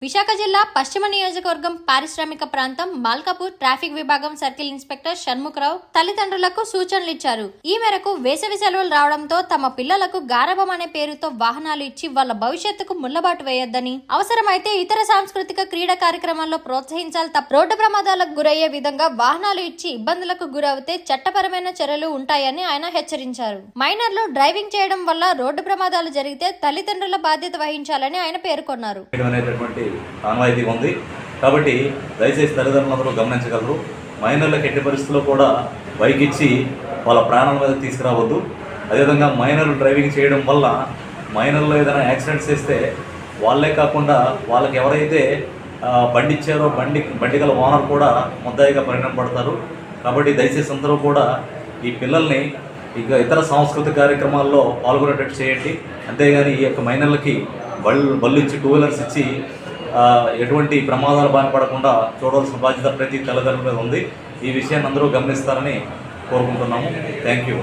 విశాఖ జిల్లా పశ్చిమ నియోజకవర్గం పారిశ్రామిక ప్రాంతం మాల్కాపూర్ ట్రాఫిక్ విభాగం సర్కిల్ ఇన్స్పెక్టర్ షణ్ముఖరావు తల్లిదండ్రులకు సూచనలు ఇచ్చారు. ఈ మేరకు వేసవి సెలవులు రావడంతో తమ పిల్లలకు గారవం అనే పేరుతో వాహనాలు ఇచ్చి వాళ్ళ భవిష్యత్తుకు ముళ్లబాటు వేయొద్దని, అవసరమైతే ఇతర సాంస్కృతిక క్రీడా కార్యక్రమాల్లో ప్రోత్సహించాలి తప్ప రోడ్డు ప్రమాదాలకు గురయ్యే విధంగా వాహనాలు ఇచ్చి ఇబ్బందులకు గురవుతే చట్టపరమైన చర్యలు ఉంటాయని ఆయన హెచ్చరించారు. మైనర్లు డ్రైవింగ్ చేయడం వల్ల రోడ్డు ప్రమాదాలు జరిగితే తల్లిదండ్రుల బాధ్యత వహించాలని ఆయన పేర్కొన్నారు. ఆనవాయితీ ఉంది కాబట్టి దయచేసి తల్లిదండ్రులందరూ గమనించగలరు. మైనర్లకు ఎట్టి పరిస్థితుల్లో కూడా బైక్ ఇచ్చి వాళ్ళ ప్రాణాల మీద తీసుకురావద్దు. అదేవిధంగా మైనర్లు డ్రైవింగ్ చేయడం వల్ల మైనర్లో ఏదైనా యాక్సిడెంట్స్ చేస్తే వాళ్ళే కాకుండా వాళ్ళకి ఎవరైతే బండి ఇచ్చారో బండి గల ఓనర్ కూడా ముద్దాయిగా పరిణామపడతారు. కాబట్టి దయచేసి అందరూ కూడా ఈ పిల్లల్ని ఇక ఇతర సాంస్కృతిక కార్యక్రమాల్లో పాల్గొనేటట్టు చేయండి. అంతేగాని ఈ యొక్క మైనర్లకి బళ్ళు ఇచ్చి 2 వీలర్స్ ఇచ్చి ఎటువంటి ప్రమాదాలు బాధపడకుండా చూడవలసిన బాధ్యత ప్రతి తల్లిదండ్రుల మీద ఉంది. ఈ విషయాన్ని అందరూ గమనిస్తారని కోరుకుంటున్నాము. Thank you.